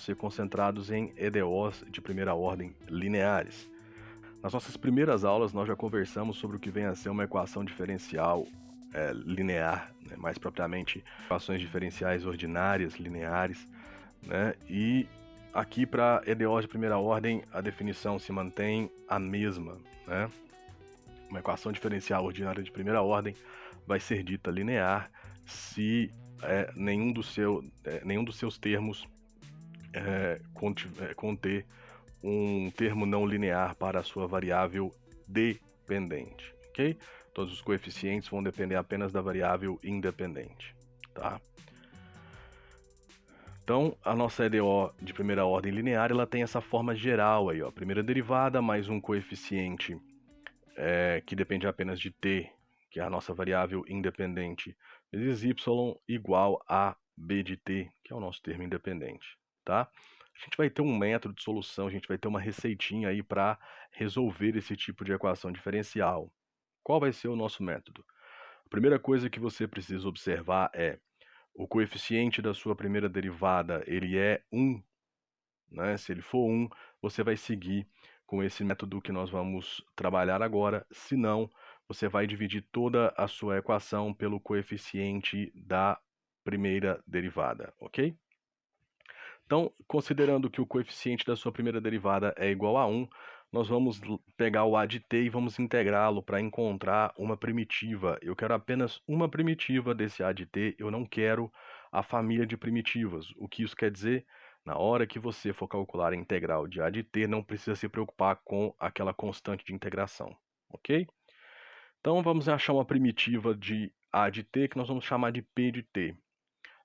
ser concentrados em EDOs de primeira ordem lineares. Nas nossas primeiras aulas, nós já conversamos sobre o que vem a ser uma equação diferencial linear, né? Mais propriamente, equações diferenciais ordinárias lineares, né? E aqui para EDOs de primeira ordem, a definição se mantém a mesma, né? Uma equação diferencial ordinária de primeira ordem vai ser dita linear se nenhum dos seus termos conter um termo não linear para a sua variável dependente, ok? Todos os coeficientes vão depender apenas da variável independente, tá? Então, a nossa EDO de primeira ordem linear, ela tem essa forma geral aí, ó, primeira derivada mais um coeficiente que depende apenas de t, que é a nossa variável independente, vezes y igual a b de t, que é o nosso termo independente, tá? A gente vai ter um método de solução, a gente vai ter uma receitinha aí para resolver esse tipo de equação diferencial. Qual vai ser o nosso método? A primeira coisa que você precisa observar é o coeficiente da sua primeira derivada, ele é 1, né? Se ele for 1, você vai seguir com esse método que nós vamos trabalhar agora, se não, você vai dividir toda a sua equação pelo coeficiente da primeira derivada, ok? Então, considerando que o coeficiente da sua primeira derivada é igual a 1, nós vamos pegar o a de t e vamos integrá-lo para encontrar uma primitiva. Eu quero apenas uma primitiva desse a de t, eu não quero a família de primitivas. O que isso quer dizer? Na hora que você for calcular a integral de a de t, não precisa se preocupar com aquela constante de integração, ok? Então, vamos achar uma primitiva de a de t que nós vamos chamar de p de t.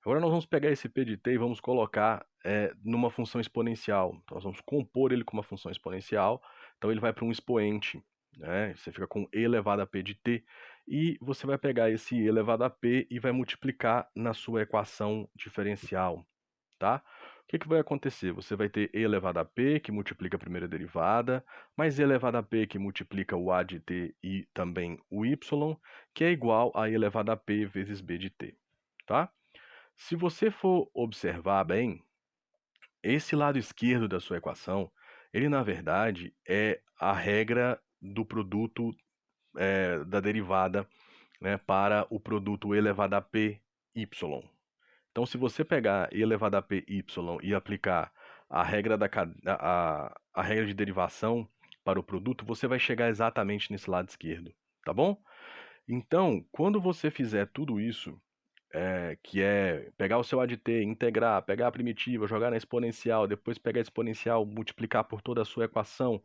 Agora nós vamos pegar esse p de t e vamos colocar numa função exponencial. Então, nós vamos compor ele com uma função exponencial. Então, ele vai para um expoente, né? Você fica com e elevado a p de t. E você vai pegar esse e elevado a p e vai multiplicar na sua equação diferencial, tá? O que vai acontecer? Você vai ter e elevado a p, que multiplica a primeira derivada, mais e elevado a p, que multiplica o a de t e também o y, que é igual a e elevado a p vezes b de t, tá? Se você for observar bem, esse lado esquerdo da sua equação, ele na verdade é a regra do produto da derivada, né, para o produto e elevado a p y. Então, se você pegar e elevado a py e aplicar a regra, a regra de derivação para o produto, você vai chegar exatamente nesse lado esquerdo, tá bom? Então, quando você fizer tudo isso, que é pegar o seu a de t, integrar, pegar a primitiva, jogar na exponencial, depois pegar a exponencial, multiplicar por toda a sua equação,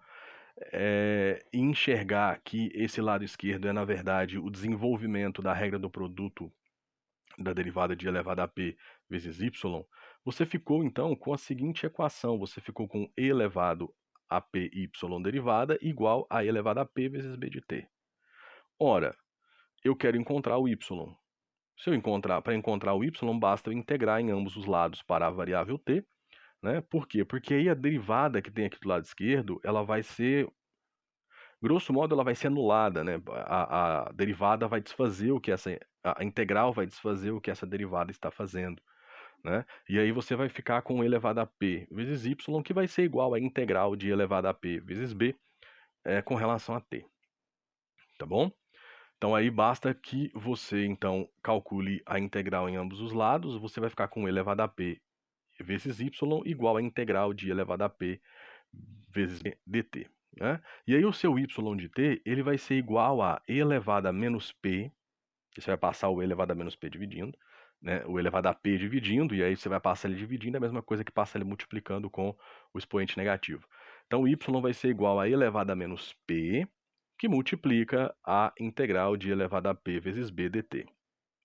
e enxergar que esse lado esquerdo é, na verdade, o desenvolvimento da regra do produto da derivada de elevado a p vezes y, você ficou, então, com a seguinte equação. Você ficou com e elevado a py derivada igual a e elevado a p vezes b de t. Ora, eu quero encontrar o y. Para encontrar o y, basta eu integrar em ambos os lados para a variável t, né? Por quê? Porque aí a derivada que tem aqui do lado esquerdo, ela vai ser, grosso modo, ela vai ser anulada, né? A derivada vai desfazer o que a integral vai desfazer o que essa derivada está fazendo, né? E aí você vai ficar com e elevado a p vezes y, que vai ser igual a integral de e elevado a p vezes b com relação a t, tá bom? Então aí basta que você então calcule a integral em ambos os lados, você vai ficar com e elevado a p vezes y igual a integral de e elevado a p vezes b dt, né? E aí o seu y de t, ele vai ser igual a e elevado a menos p, que você vai passar o e elevado a menos p dividindo, né? O elevado a p dividindo, e aí você vai passar ele dividindo, é a mesma coisa que passa ele multiplicando com o expoente negativo. Então o y vai ser igual a e elevado a menos p, que multiplica a integral de e elevado a p vezes b dt,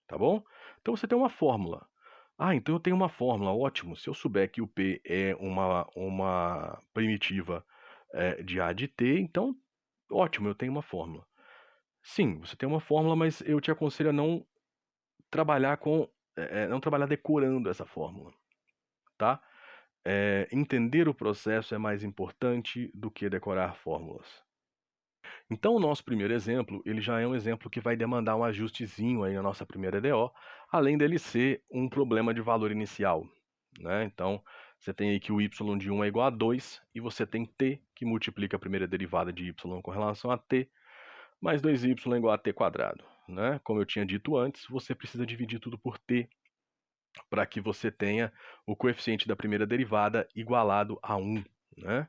tá bom? Então você tem uma fórmula. Ah, então eu tenho uma fórmula, ótimo. Se eu souber que o p é uma primitiva de a de t, então ótimo, eu tenho uma fórmula. Sim, você tem uma fórmula, mas eu te aconselho a não trabalhar não trabalhar decorando essa fórmula, tá? Entender o processo é mais importante do que decorar fórmulas. Então, o nosso primeiro exemplo, ele já é um exemplo que vai demandar um ajustezinho aí na nossa primeira EDO, além dele ser um problema de valor inicial, né? Então, Você tem aí que o y de 1 é igual a 2, e você tem t, que multiplica a primeira derivada de y com relação a t, mais 2y é igual a t quadrado, né? Como eu tinha dito antes, você precisa dividir tudo por t, para que você tenha o coeficiente da primeira derivada igualado a 1, né?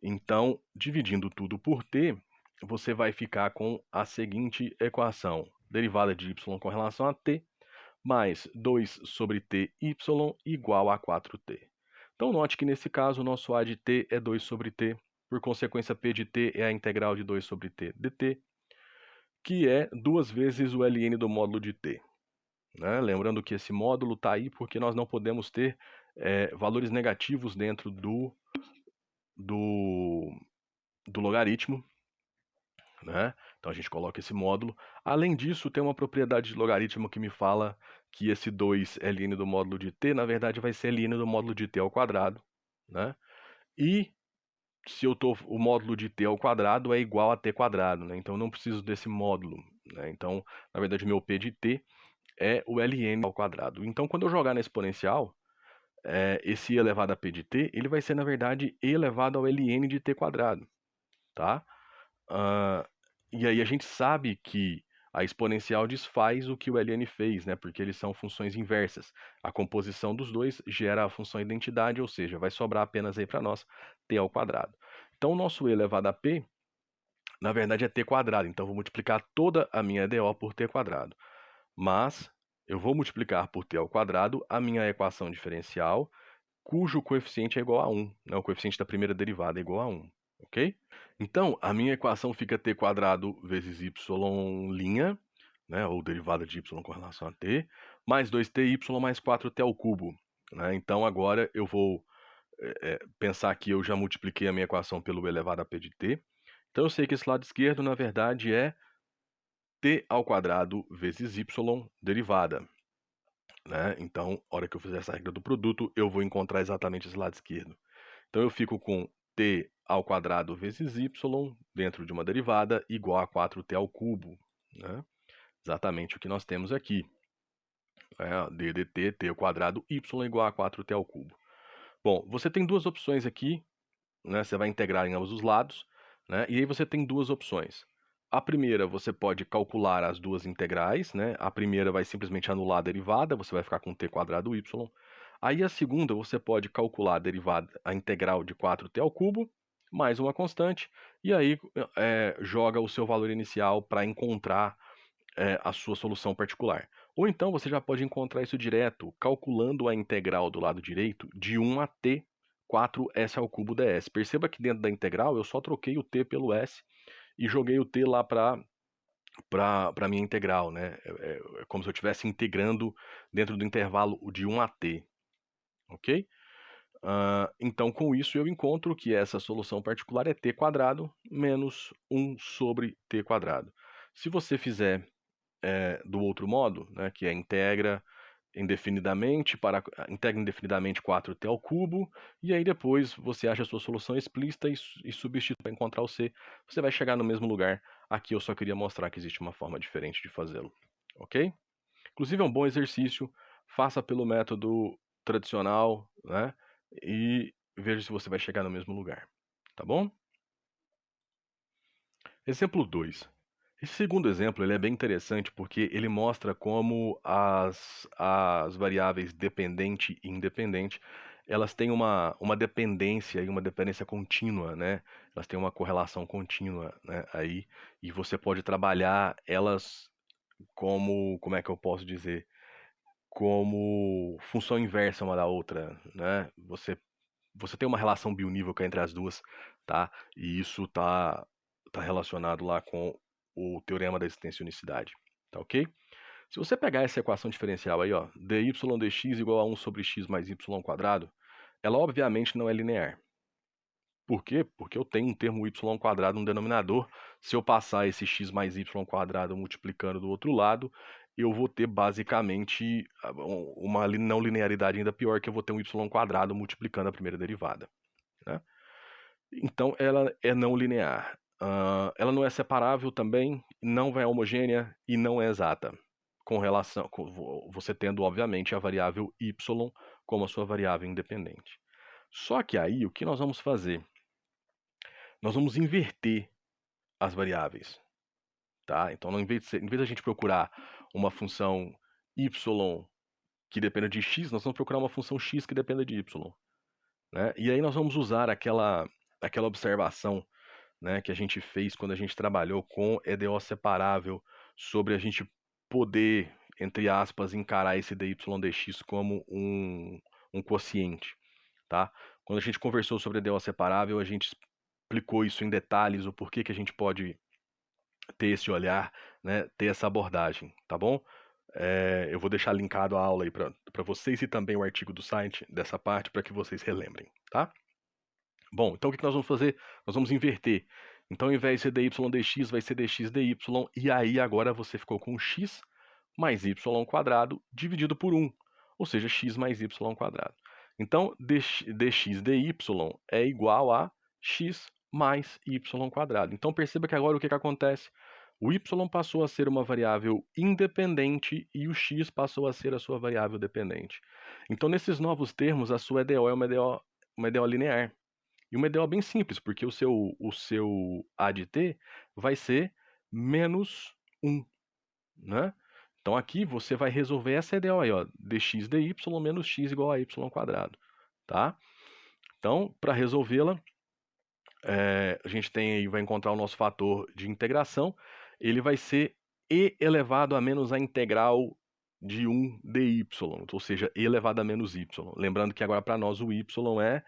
Então, dividindo tudo por t, você vai ficar com a seguinte equação: derivada de y com relação a t, mais 2 sobre ty igual a 4t. Então, note que nesse caso o nosso a de t é 2 sobre t, por consequência, p de t é a integral de 2 sobre t dt, que é 2 vezes o ln do módulo de t, né? Lembrando que esse módulo está aí porque nós não podemos ter valores negativos dentro do logaritmo, né? Então a gente coloca esse módulo. Além disso, tem uma propriedade de logaritmo que me fala que esse 2 ln do módulo de t, na verdade, vai ser ln do módulo de t ao quadrado, né? E se o módulo de t ao quadrado é igual a t quadrado, né? Então eu não preciso desse módulo, né? Então, na verdade, meu p de t é o ln ao quadrado. Então, quando eu jogar na exponencial, esse e elevado a p de t, ele vai ser, na verdade, e elevado ao ln de t quadrado, tá? E aí a gente sabe que a exponencial desfaz o que o ln fez, né? Porque eles são funções inversas. A composição dos dois gera a função identidade, ou seja, vai sobrar apenas aí para nós t ao quadrado. Então, o nosso e elevado a p, na verdade, é t quadrado. Então, eu vou multiplicar toda a minha EDO por t quadrado. Mas eu vou multiplicar por t ao quadrado a minha equação diferencial, cujo coeficiente é igual a 1, né? O coeficiente da primeira derivada é igual a 1, ok? Então, a minha equação fica t quadrado vezes y', né, ou derivada de y com relação a t, mais 2ty mais 4t ao cubo, né? Então, agora eu vou pensar que eu já multipliquei a minha equação pelo elevado a p de t. Então, eu sei que esse lado esquerdo, na verdade, é t ao quadrado vezes y derivada, né? Então, a hora que eu fizer essa regra do produto, eu vou encontrar exatamente esse lado esquerdo. Então, eu fico com t ao quadrado vezes y dentro de uma derivada igual a 4t ao cubo, né? Exatamente o que nós temos aqui. D dt, t ao quadrado, y igual a 4t ao cubo. Bom, você tem duas opções aqui, né? Você vai integrar em ambos os lados, né? E aí você tem duas opções. A primeira, você pode calcular as duas integrais, né? A primeira vai simplesmente anular a derivada, você vai ficar com t quadrado y. Aí a segunda, você pode calcular a derivada, a integral de 4t ao cubo, mais uma constante, e aí joga o seu valor inicial para encontrar a sua solução particular. Ou então você já pode encontrar isso direto, calculando a integral do lado direito de 1 a t 4s ao cubo ds. Perceba que dentro da integral eu só troquei o t pelo s e joguei o t lá para a minha integral, né? É como se eu estivesse integrando dentro do intervalo de 1 a t, ok? Então, com isso, eu encontro que essa solução particular é t quadrado menos 1 sobre t quadrado. Se você fizer do outro modo, né, que é integra indefinidamente 4t ao cubo, e aí depois você acha a sua solução explícita e substitui para encontrar o c, você vai chegar no mesmo lugar. Aqui eu só queria mostrar que existe uma forma diferente de fazê-lo, ok? Inclusive é um bom exercício, faça pelo método tradicional, né, e veja se você vai chegar no mesmo lugar, tá bom? Exemplo 2. Esse segundo exemplo ele é bem interessante porque ele mostra como as variáveis dependente e independente elas têm uma dependência e uma dependência contínua, né? Elas têm uma correlação contínua, né? Aí, e você pode trabalhar elas como é que eu posso dizer? Como função inversa uma da outra, né? Você tem uma relação bionívoca entre as duas, tá? E isso tá relacionado lá com o teorema da existência e unicidade, tá ok? Se você pegar essa equação diferencial aí, ó, dy dx igual a 1 sobre x mais y quadrado, ela obviamente não é linear. Por quê? Porque eu tenho um termo y quadrado no denominador. Se eu passar esse x mais y quadrado multiplicando do outro lado, eu vou ter basicamente uma não linearidade ainda pior, que eu vou ter um y quadrado multiplicando a primeira derivada, né? Então, ela é não linear. Ela não é separável também, não é homogênea e não é exata, com relação, você tendo, obviamente, a variável y como a sua variável independente. Só que aí, o que nós vamos fazer? Nós vamos inverter as variáveis, tá? Então, em vez de a gente procurar uma função y que dependa de x, nós vamos procurar uma função x que dependa de y, né? E aí nós vamos usar aquela observação, né, que a gente fez quando a gente trabalhou com EDO separável, sobre a gente poder, entre aspas, encarar esse dy dx como um quociente, tá? Quando a gente conversou sobre EDO separável, a gente explicou isso em detalhes, o porquê que a gente pode ter esse olhar, né, ter essa abordagem, tá bom? Eu vou deixar linkado a aula aí para vocês e também o artigo do site dessa parte para que vocês relembrem, tá? Bom, então o que nós vamos fazer? Nós vamos inverter. Então, ao invés de ser dy dx, vai ser dx dy, e aí agora você ficou com x mais y quadrado dividido por 1, ou seja, x mais y quadrado. Então, dx dy é igual a x mais y quadrado. Então, perceba que agora o que acontece? O y passou a ser uma variável independente e o x passou a ser a sua variável dependente. Então, nesses novos termos, a sua EDO é uma EDO linear. E uma EDO bem simples, porque o seu A de t vai ser menos 1, né? Então aqui você vai resolver essa EDO aí, ó, dx dy menos x igual a y quadrado, tá? Então, para resolvê-la, a gente tem aí, vai encontrar o nosso fator de integração, ele vai ser e elevado a menos a integral de 1 dy, ou seja, e elevado a menos y. Lembrando que agora para nós o y é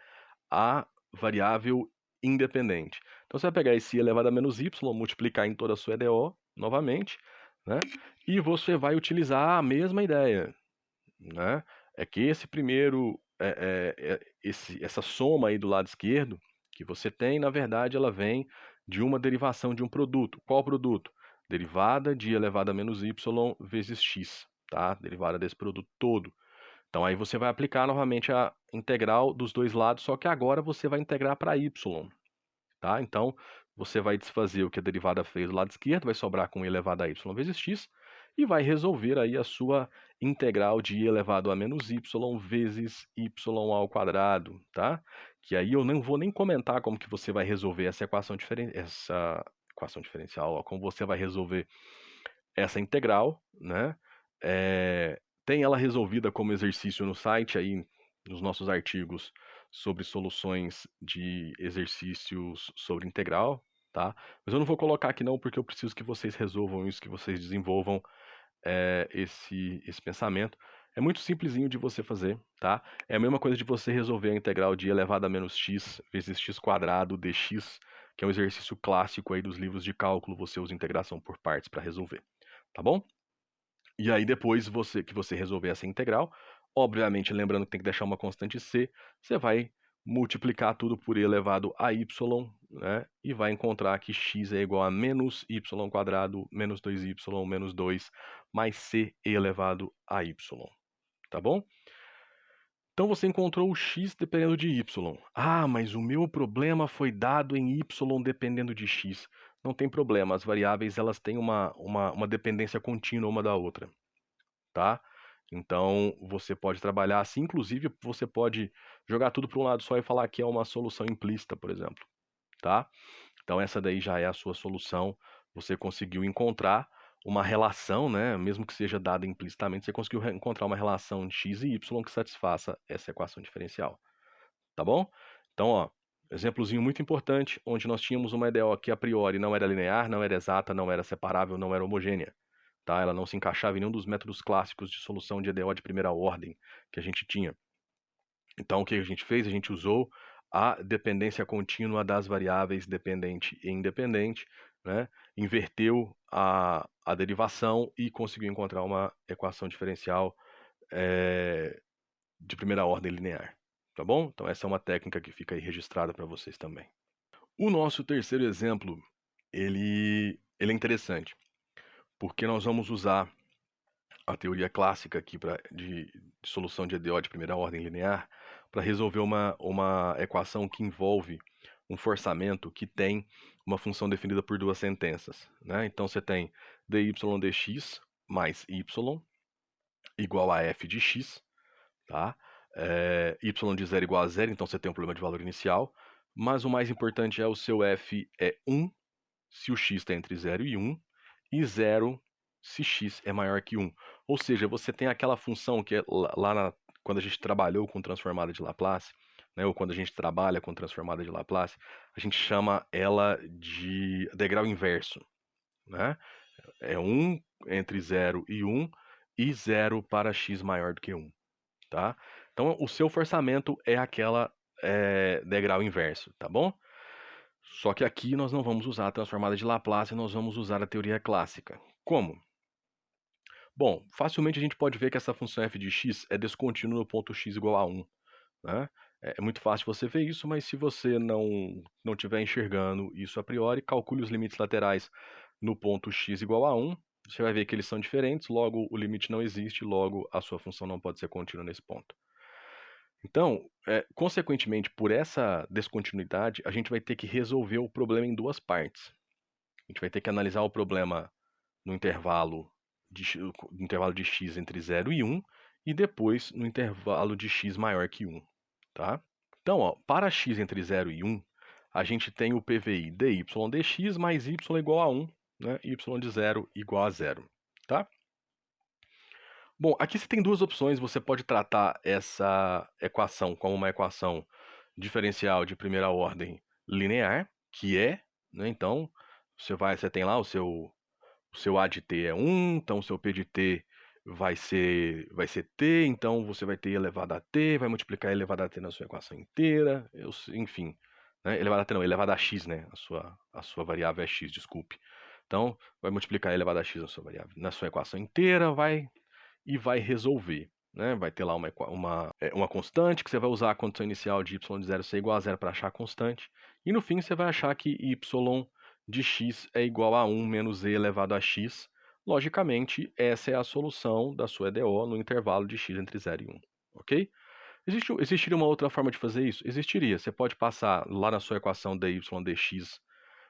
a variável independente. Então você vai pegar esse elevado a menos y, multiplicar em toda a sua EDO novamente, né? E você vai utilizar a mesma ideia, né? É que esse primeiro, essa soma aí do lado esquerdo que você tem, na verdade, ela vem de uma derivação de um produto. Qual produto? Derivada de elevado a menos y vezes x, tá? Derivada desse produto todo. Então aí você vai aplicar novamente a integral dos dois lados, só que agora você vai integrar para y, tá? Então você vai desfazer o que a derivada fez do lado esquerdo, vai sobrar com e elevado a y vezes x, e vai resolver aí a sua integral de e elevado a menos y vezes y ao quadrado, tá? Que aí eu não vou nem comentar como que você vai resolver essa equação diferencial, ó, como você vai resolver essa integral, né? Tem ela resolvida como exercício no site, aí nos nossos artigos sobre soluções de exercícios sobre integral, tá? Mas eu não vou colocar aqui não, porque eu preciso que vocês resolvam isso, que vocês desenvolvam esse pensamento. É muito simplesinho de você fazer, tá? É a mesma coisa de você resolver a integral de e elevado a menos x vezes x quadrado dx, que é um exercício clássico aí dos livros de cálculo, você usa integração por partes para resolver, tá bom? E aí depois que você resolver essa integral, obviamente lembrando que tem que deixar uma constante c, você vai multiplicar tudo por e elevado a y, né? E vai encontrar que x é igual a menos y quadrado menos 2y menos 2 mais c e elevado a y, tá bom? Então você encontrou o x dependendo de y. Ah, mas o meu problema foi dado em y dependendo de x. Não tem problema, as variáveis elas têm uma dependência contínua uma da outra, tá? Então você pode trabalhar assim, inclusive você pode jogar tudo para um lado só e falar que é uma solução implícita, por exemplo, tá? Então essa daí já é a sua solução, você conseguiu encontrar uma relação, né? Mesmo que seja dada implicitamente, você conseguiu encontrar uma relação de x e y que satisfaça essa equação diferencial, tá bom? Então, ó, exemplozinho muito importante, onde nós tínhamos uma EDO que a priori não era linear, não era exata, não era separável, não era homogênea, tá? Ela não se encaixava em nenhum dos métodos clássicos de solução de EDO de primeira ordem que a gente tinha. Então, o que a gente fez? A gente usou a dependência contínua das variáveis dependente e independente, né? Inverteu a derivação e conseguiu encontrar uma equação diferencial de primeira ordem linear, tá bom? Então essa é uma técnica que fica aí registrada para vocês também. O nosso terceiro exemplo, ele é interessante, porque nós vamos usar a teoria clássica aqui de solução de EDO de primeira ordem linear para resolver uma equação que envolve um forçamento que tem uma função definida por duas sentenças, né? Então você tem dy dx mais y igual a f de x, tá? y de 0 igual a 0, então você tem um problema de valor inicial. Mas o mais importante é o seu f é 1, se o x está entre 0 e 1, e 0 se x é maior que 1. Ou seja, você tem aquela função que é quando a gente trabalhou com transformada de Laplace, né, ou quando a gente trabalha com transformada de Laplace, a gente chama ela de degrau inverso, né? É 1 entre 0 e 1 e 0 para x maior do que 1, tá? Então, o seu forçamento é aquela degrau inverso, tá bom? Só que aqui nós não vamos usar a transformada de Laplace, nós vamos usar a teoria clássica. Como? Bom, facilmente a gente pode ver que essa função f de x é descontínua no ponto x igual a 1, né? É muito fácil você ver isso, mas se você não estiver enxergando isso a priori, calcule os limites laterais no ponto x igual a 1, você vai ver que eles são diferentes, logo o limite não existe, logo a sua função não pode ser contínua nesse ponto. Então, consequentemente, por essa descontinuidade, a gente vai ter que resolver o problema em duas partes. A gente vai ter que analisar o problema no intervalo de x entre 0 e 1 e depois no intervalo de x maior que 1, tá? Então, ó, para x entre 0 e 1, a gente tem o PVI dy dx mais y igual a 1, né? Y de 0 igual a 0, tá? Bom, aqui você tem duas opções. Você pode tratar essa equação como uma equação diferencial de primeira ordem linear, que é, né? Então, você tem lá o seu A de t é 1, então o seu P de t vai ser t, então você vai ter elevado a t, vai multiplicar elevado a t na sua equação inteira, enfim, né? Elevado a t não, elevado a x, né? A sua variável é x, desculpe. Então, vai multiplicar elevado a x na sua equação inteira, vai resolver, né? Vai ter lá uma constante que você vai usar a condição inicial de y de 0 ser igual a 0 para achar a constante, e no fim você vai achar que y de x é igual a 1 menos e elevado a x. Logicamente, essa é a solução da sua EDO no intervalo de x entre 0 e 1, ok? Existiria uma outra forma de fazer isso? Existiria. Você pode passar lá na sua equação dy dx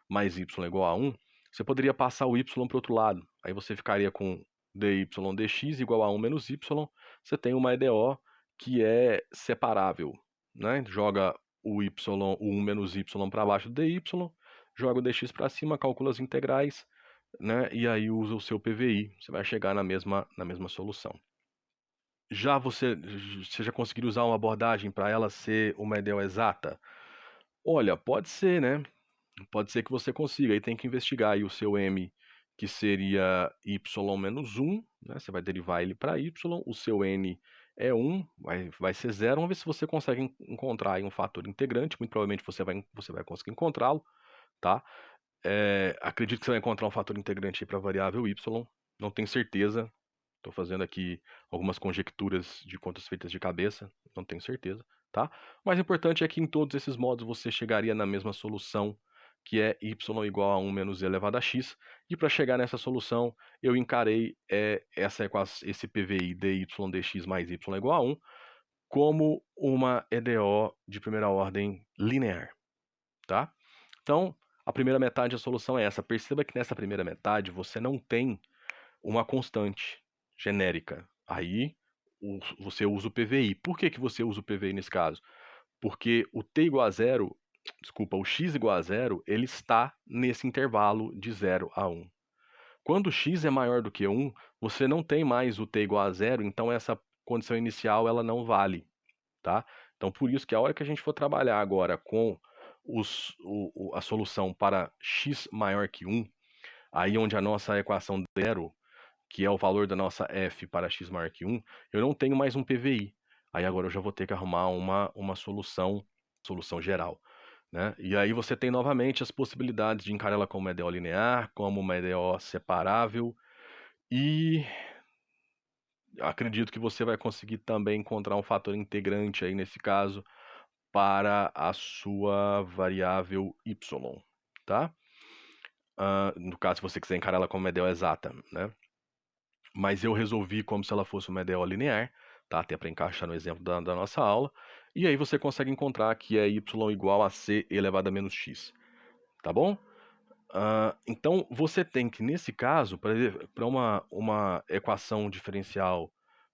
mais y igual a 1, você poderia passar o y para o outro lado. Aí você ficaria com dy dx igual a 1 menos y. Você tem uma EDO que é separável, né? Joga o 1 menos y para baixo do dy, joga o dx para cima, calcula as integrais, né? E aí usa o seu PVI. Você vai chegar na mesma solução. Você já conseguiu usar uma abordagem para ela ser uma EDO exata? Olha, pode ser, né? Pode ser que você consiga. Aí tem que investigar aí o seu m, que seria y menos 1, né? Você vai derivar ele para y. O seu n é 1, vai ser 0. Vamos ver se você consegue encontrar aí um fator integrante. Muito provavelmente você vai conseguir encontrá-lo, tá? Acredito que você vai encontrar um fator integrante para a variável y. Não tenho certeza. Estou fazendo aqui algumas conjecturas de contas feitas de cabeça. Não tenho certeza, tá? O mais importante é que em todos esses modos você chegaria na mesma solução, que é y igual a 1 menos e elevado a x. E para chegar nessa solução, eu encarei esse PVI dy dx mais y igual a 1 como uma EDO de primeira ordem linear, tá? Então, a primeira metade da solução é essa. Perceba que nessa primeira metade você não tem uma constante genérica. Aí você usa o PVI. Por que você usa o PVI nesse caso? Porque o t igual a 0, desculpa, o x igual a 0, ele está nesse intervalo de 0 a 1. Quando o x é maior do que 1, você não tem mais o t igual a 0, então essa condição inicial ela não vale, tá? Então por isso que a hora que a gente for trabalhar agora com a solução para x maior que 1, aí onde a nossa equação 0, que é o valor da nossa f para x maior que 1, eu não tenho mais um PVI. Aí agora eu já vou ter que arrumar uma solução geral, né? E aí você tem novamente as possibilidades de encarar ela como uma EDO linear, como uma EDO separável, e acredito que você vai conseguir também encontrar um fator integrante aí nesse caso para a sua variável y, tá? No caso, se você quiser encarar ela como uma EDO exata, né? Mas eu resolvi como se ela fosse uma EDO linear, tá? Até para encaixar no exemplo da nossa aula. E aí você consegue encontrar que é y igual a c elevado a menos x, tá bom? Então você tem que, nesse caso, para uma equação diferencial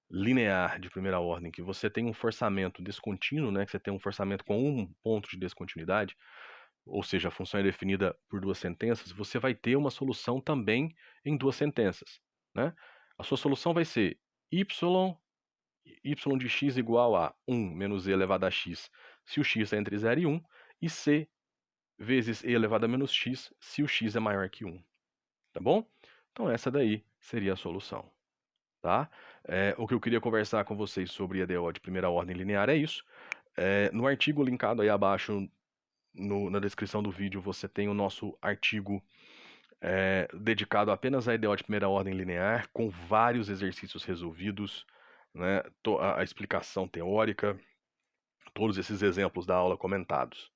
linear de primeira ordem, que você tem um forçamento descontínuo, né, que você tem um forçamento com um ponto de descontinuidade, ou seja, a função é definida por duas sentenças, você vai ter uma solução também em duas sentenças, né? A sua solução vai ser y de x igual a 1 menos e elevado a x, se o x é entre 0 e 1, e c vezes e elevado a menos x, se o x é maior que 1, tá bom? Então essa daí seria a solução, tá? O que eu queria conversar com vocês sobre EDO de primeira ordem linear é isso. No artigo linkado aí abaixo, na descrição do vídeo, você tem o nosso artigo dedicado apenas à EDO de primeira ordem linear, com vários exercícios resolvidos, né, a explicação teórica, todos esses exemplos da aula comentados.